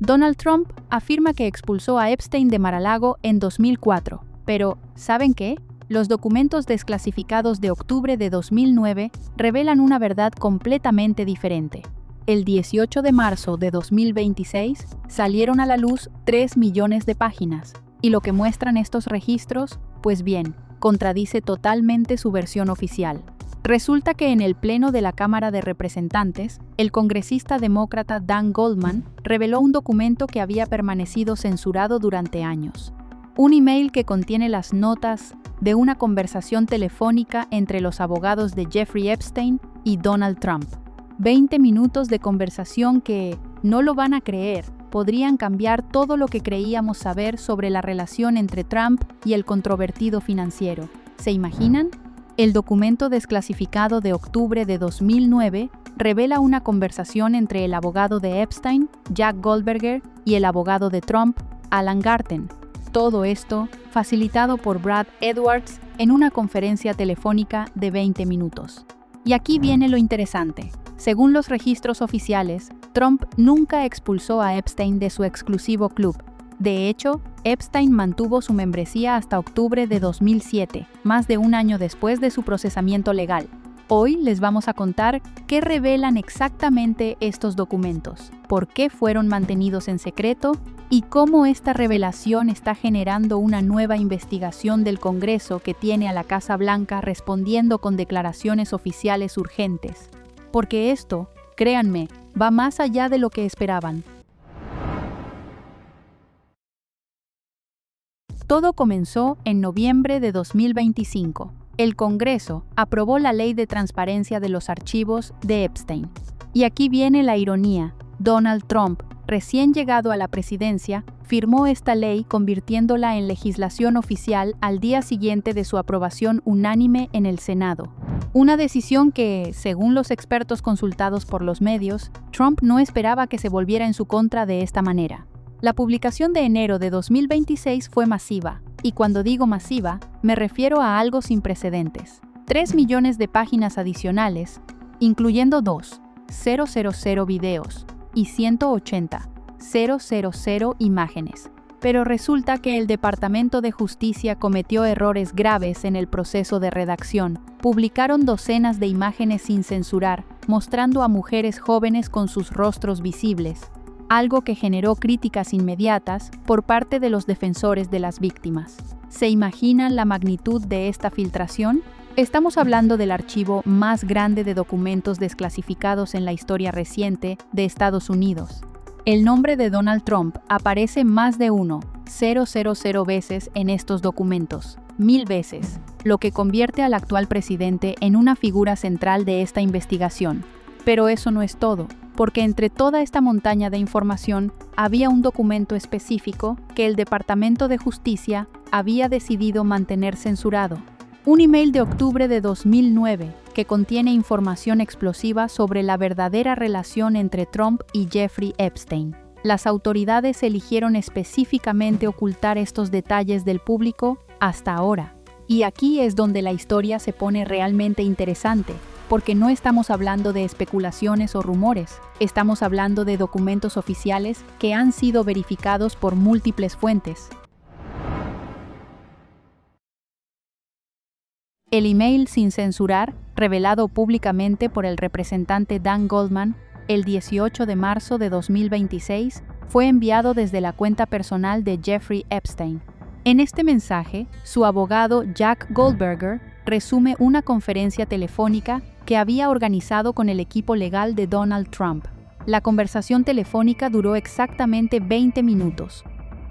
Donald Trump afirma que expulsó a Epstein de Mar-a-Lago en 2004, pero ¿saben qué? Los documentos desclasificados de octubre de 2009 revelan una verdad completamente diferente. El 18 de marzo de 2026 salieron a la luz 3 millones de páginas, y lo que muestran estos registros, pues bien, contradice totalmente su versión oficial. Resulta que en el Pleno de la Cámara de Representantes, el congresista demócrata Dan Goldman reveló un documento que había permanecido censurado durante años. Un email que contiene las notas de una conversación telefónica entre los abogados de Jeffrey Epstein y Donald Trump. 20 minutos de conversación que, no lo van a creer, podrían cambiar todo lo que creíamos saber sobre la relación entre Trump y el controvertido financiero. ¿Se imaginan? El documento desclasificado de octubre de 2009 revela una conversación entre el abogado de Epstein, Jack Goldberger, y el abogado de Trump, Alan Garten. Todo esto facilitado por Brad Edwards en una conferencia telefónica de 20 minutos. Y aquí viene lo interesante. Según los registros oficiales, Trump nunca expulsó a Epstein de su exclusivo club. De hecho, Epstein mantuvo su membresía hasta octubre de 2007, más de un año después de su procesamiento legal. Hoy les vamos a contar qué revelan exactamente estos documentos, por qué fueron mantenidos en secreto y cómo esta revelación está generando una nueva investigación del Congreso que tiene a la Casa Blanca respondiendo con declaraciones oficiales urgentes. Porque esto, créanme, va más allá de lo que esperaban. Todo comenzó en noviembre de 2025. El Congreso aprobó la Ley de Transparencia de los Archivos de Epstein. Y aquí viene la ironía. Donald Trump, recién llegado a la presidencia, firmó esta ley convirtiéndola en legislación oficial al día siguiente de su aprobación unánime en el Senado. Una decisión que, según los expertos consultados por los medios, Trump no esperaba que se volviera en su contra de esta manera. La publicación de enero de 2026 fue masiva, y cuando digo masiva, me refiero a algo sin precedentes. 3 millones de páginas adicionales, incluyendo 2,000 videos y 180,000 imágenes. Pero resulta que el Departamento de Justicia cometió errores graves en el proceso de redacción. Publicaron docenas de imágenes sin censurar, mostrando a mujeres jóvenes con sus rostros visibles, algo que generó críticas inmediatas por parte de los defensores de las víctimas. ¿Se imaginan la magnitud de esta filtración? Estamos hablando del archivo más grande de documentos desclasificados en la historia reciente de Estados Unidos. El nombre de Donald Trump aparece más de 1,000 veces en estos documentos, 1000 veces, lo que convierte al actual presidente en una figura central de esta investigación. Pero eso no es todo, porque entre toda esta montaña de información había un documento específico que el Departamento de Justicia había decidido mantener censurado. Un email de octubre de 2009 que contiene información explosiva sobre la verdadera relación entre Trump y Jeffrey Epstein. Las autoridades eligieron específicamente ocultar estos detalles del público hasta ahora. Y aquí es donde la historia se pone realmente interesante, porque no estamos hablando de especulaciones o rumores, estamos hablando de documentos oficiales que han sido verificados por múltiples fuentes. El email sin censurar, revelado públicamente por el representante Dan Goldman el 18 de marzo de 2026, fue enviado desde la cuenta personal de Jeffrey Epstein. En este mensaje, su abogado Jack Goldberger resume una conferencia telefónica que había organizado con el equipo legal de Donald Trump. La conversación telefónica duró exactamente 20 minutos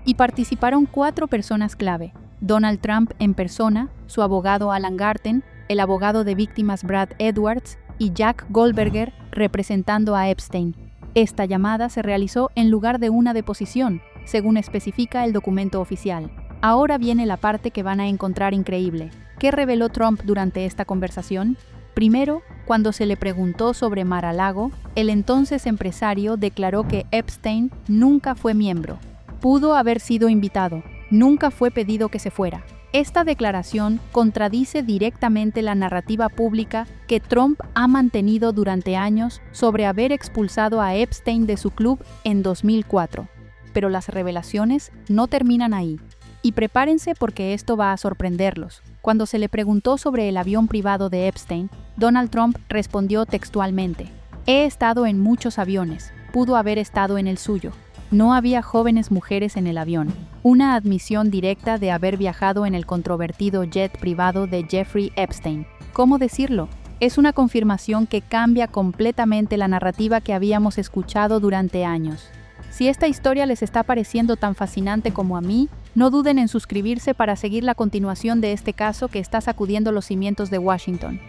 y participaron 4 personas clave: Donald Trump en persona, su abogado Alan Garten, el abogado de víctimas Brad Edwards y Jack Goldberger representando a Epstein. Esta llamada se realizó en lugar de una deposición, según especifica el documento oficial. Ahora viene la parte que van a encontrar increíble. ¿Qué reveló Trump durante esta conversación? Primero, cuando se le preguntó sobre Mar-a-Lago, el entonces empresario declaró que Epstein nunca fue miembro. Pudo haber sido invitado, nunca fue pedido que se fuera. Esta declaración contradice directamente la narrativa pública que Trump ha mantenido durante años sobre haber expulsado a Epstein de su club en 2004. pero las revelaciones no terminan ahí. Y prepárense porque esto va a sorprenderlos. Cuando se le preguntó sobre el avión privado de Epstein, Donald Trump respondió textualmente: "He estado en muchos aviones, pudo haber estado en el suyo. No había jóvenes mujeres en el avión". Una admisión directa de haber viajado en el controvertido jet privado de Jeffrey Epstein. ¿Cómo decirlo? Es una confirmación que cambia completamente la narrativa que habíamos escuchado durante años. Si esta historia les está pareciendo tan fascinante como a mí, no duden en suscribirse para seguir la continuación de este caso que está sacudiendo los cimientos de Washington.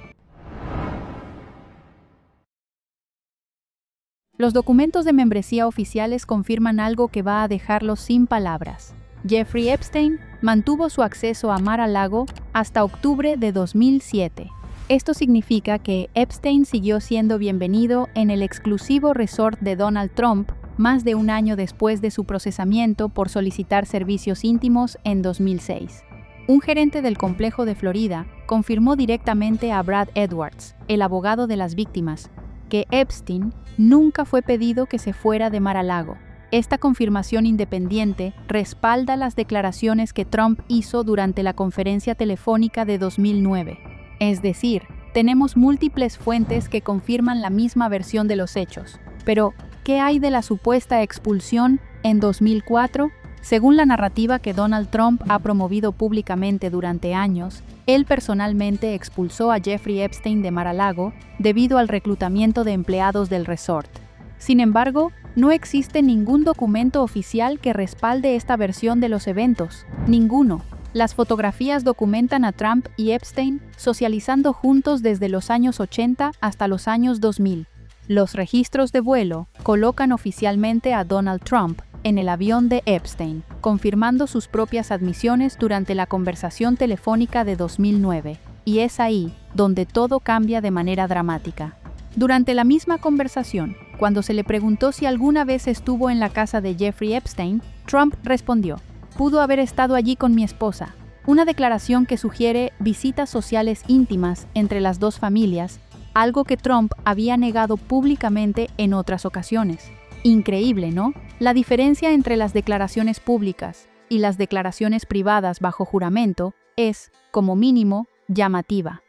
Los documentos de membresía oficiales confirman algo que va a dejarlos sin palabras. Jeffrey Epstein mantuvo su acceso a Mar-a-Lago hasta octubre de 2007. Esto significa que Epstein siguió siendo bienvenido en el exclusivo resort de Donald Trump más de un año después de su procesamiento por solicitar servicios íntimos en 2006. Un gerente del complejo de Florida confirmó directamente a Brad Edwards, el abogado de las víctimas, que Epstein nunca fue pedido que se fuera de Mar-a-Lago. Esta confirmación independiente respalda las declaraciones que Trump hizo durante la conferencia telefónica de 2009. Es decir, tenemos múltiples fuentes que confirman la misma versión de los hechos. Pero, ¿qué hay de la supuesta expulsión en 2004? Según la narrativa que Donald Trump ha promovido públicamente durante años, él personalmente expulsó a Jeffrey Epstein de Mar-a-Lago debido al reclutamiento de empleados del resort. Sin embargo, no existe ningún documento oficial que respalde esta versión de los eventos. Ninguno. Las fotografías documentan a Trump y Epstein socializando juntos desde los años 80 hasta los años 2000. Los registros de vuelo colocan oficialmente a Donald Trump en el avión de Epstein, confirmando sus propias admisiones durante la conversación telefónica de 2009, y es ahí donde todo cambia de manera dramática. Durante la misma conversación, cuando se le preguntó si alguna vez estuvo en la casa de Jeffrey Epstein, Trump respondió: "Pudo haber estado allí con mi esposa", una declaración que sugiere visitas sociales íntimas entre las dos familias, algo que Trump había negado públicamente en otras ocasiones. Increíble, ¿no? La diferencia entre las declaraciones públicas y las declaraciones privadas bajo juramento es, como mínimo, llamativa.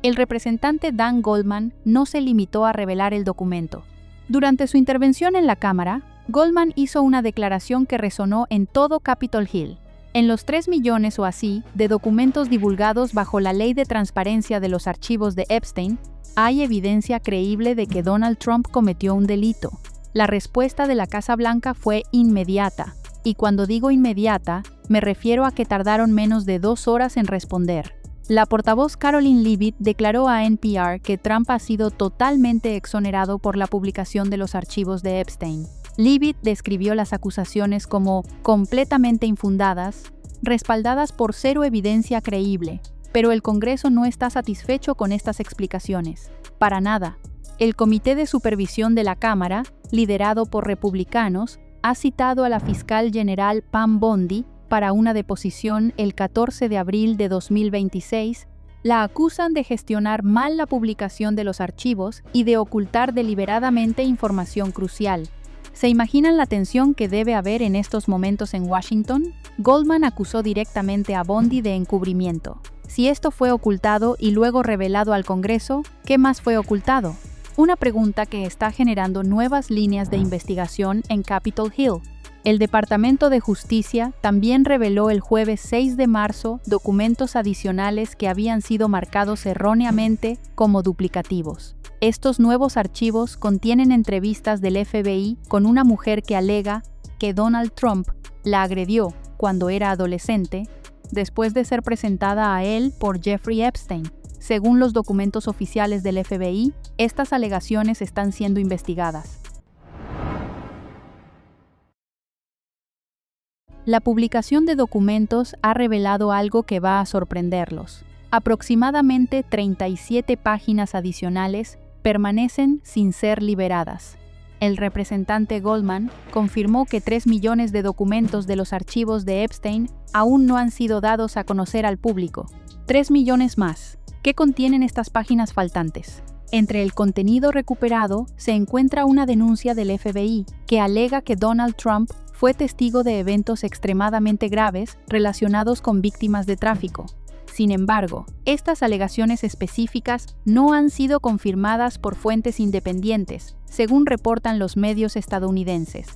El representante Dan Goldman no se limitó a revelar el documento. Durante su intervención en la Cámara, Goldman hizo una declaración que resonó en todo Capitol Hill. En los 3 millones o así de documentos divulgados bajo la Ley de Transparencia de los Archivos de Epstein, hay evidencia creíble de que Donald Trump cometió un delito. La respuesta de la Casa Blanca fue inmediata, y cuando digo inmediata, me refiero a que tardaron menos de 2 horas en responder. La portavoz Karoline Leavitt declaró a NPR que Trump ha sido totalmente exonerado por la publicación de los archivos de Epstein. Leavitt describió las acusaciones como completamente infundadas, respaldadas por cero evidencia creíble, pero el Congreso no está satisfecho con estas explicaciones. Para nada. El Comité de Supervisión de la Cámara, liderado por republicanos, ha citado a la fiscal general Pam Bondi para una deposición el 14 de abril de 2026, la acusan de gestionar mal la publicación de los archivos y de ocultar deliberadamente información crucial. ¿Se imaginan la tensión que debe haber en estos momentos en Washington? Goldman acusó directamente a Bondi de encubrimiento. Si esto fue ocultado y luego revelado al Congreso, ¿qué más fue ocultado? Una pregunta que está generando nuevas líneas de investigación en Capitol Hill. El Departamento de Justicia también reveló el jueves 6 de marzo documentos adicionales que habían sido marcados erróneamente como duplicativos. Estos nuevos archivos contienen entrevistas del FBI con una mujer que alega que Donald Trump la agredió cuando era adolescente, después de ser presentada a él por Jeffrey Epstein. Según los documentos oficiales del FBI, estas alegaciones están siendo investigadas. La publicación de documentos ha revelado algo que va a sorprenderlos. Aproximadamente 37 páginas adicionales permanecen sin ser liberadas. El representante Goldman confirmó que 3 millones de documentos de los archivos de Epstein aún no han sido dados a conocer al público. 3 millones más. ¿Qué contienen estas páginas faltantes? Entre el contenido recuperado se encuentra una denuncia del FBI que alega que Donald Trump fue testigo de eventos extremadamente graves relacionados con víctimas de tráfico. Sin embargo, estas alegaciones específicas no han sido confirmadas por fuentes independientes, según reportan los medios estadounidenses.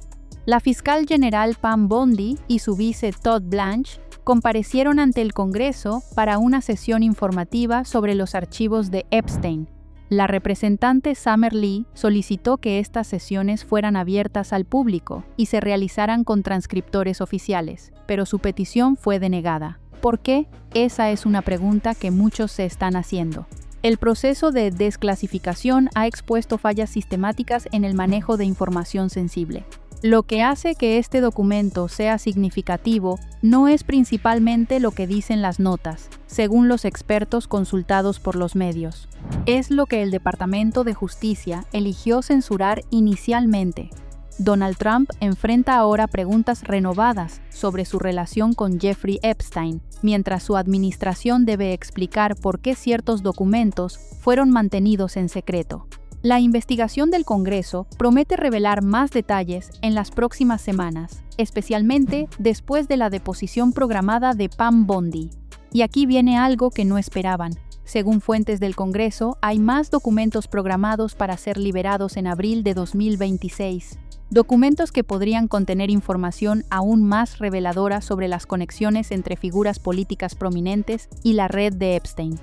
La fiscal general Pam Bondi y su vice Todd Blanche comparecieron ante el Congreso para una sesión informativa sobre los archivos de Epstein. La representante Summer Lee solicitó que estas sesiones fueran abiertas al público y se realizaran con transcriptores oficiales, pero su petición fue denegada. ¿Por qué? Esa es una pregunta que muchos se están haciendo. El proceso de desclasificación ha expuesto fallas sistemáticas en el manejo de información sensible. Lo que hace que este documento sea significativo no es principalmente lo que dicen las notas, según los expertos consultados por los medios. Es lo que el Departamento de Justicia eligió censurar inicialmente. Donald Trump enfrenta ahora preguntas renovadas sobre su relación con Jeffrey Epstein, mientras su administración debe explicar por qué ciertos documentos fueron mantenidos en secreto. La investigación del Congreso promete revelar más detalles en las próximas semanas, especialmente después de la deposición programada de Pam Bondi. Y aquí viene algo que no esperaban. Según fuentes del Congreso, hay más documentos programados para ser liberados en abril de 2026. Documentos que podrían contener información aún más reveladora sobre las conexiones entre figuras políticas prominentes y la red de Epstein.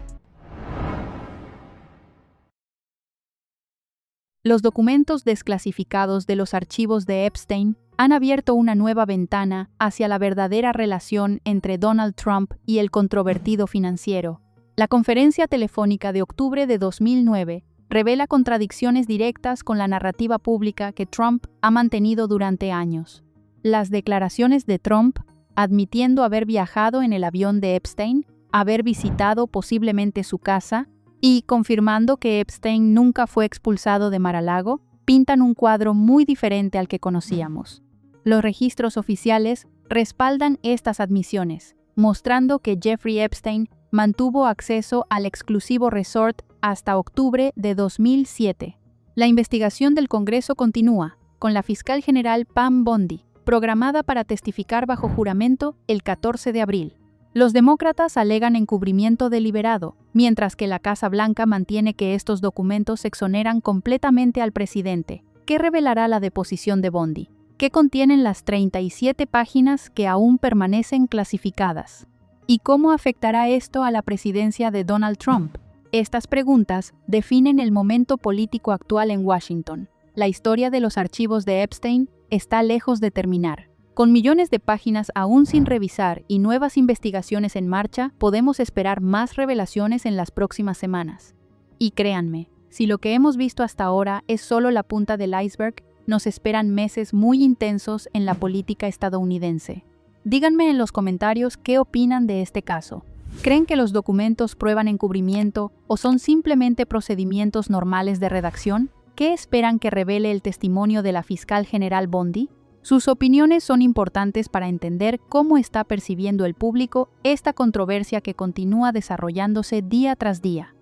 Los documentos desclasificados de los archivos de Epstein han abierto una nueva ventana hacia la verdadera relación entre Donald Trump y el controvertido financiero. La conferencia telefónica de octubre de 2009 revela contradicciones directas con la narrativa pública que Trump ha mantenido durante años. Las declaraciones de Trump, admitiendo haber viajado en el avión de Epstein, haber visitado posiblemente su casa, y confirmando que Epstein nunca fue expulsado de Mar-a-Lago, pintan un cuadro muy diferente al que conocíamos. Los registros oficiales respaldan estas admisiones, mostrando que Jeffrey Epstein mantuvo acceso al exclusivo resort hasta octubre de 2007. La investigación del Congreso continúa, con la fiscal general Pam Bondi, programada para testificar bajo juramento el 14 de abril. Los demócratas alegan encubrimiento deliberado, mientras que la Casa Blanca mantiene que estos documentos exoneran completamente al presidente. ¿Qué revelará la deposición de Bondi? ¿Qué contienen las 37 páginas que aún permanecen clasificadas? ¿Y cómo afectará esto a la presidencia de Donald Trump? Estas preguntas definen el momento político actual en Washington. La historia de los archivos de Epstein está lejos de terminar. Con millones de páginas aún sin revisar y nuevas investigaciones en marcha, podemos esperar más revelaciones en las próximas semanas. Y créanme, si lo que hemos visto hasta ahora es solo la punta del iceberg, nos esperan meses muy intensos en la política estadounidense. Díganme en los comentarios qué opinan de este caso. ¿Creen que los documentos prueban encubrimiento o son simplemente procedimientos normales de redacción? ¿Qué esperan que revele el testimonio de la fiscal general Bondi? Sus opiniones son importantes para entender cómo está percibiendo el público esta controversia que continúa desarrollándose día tras día.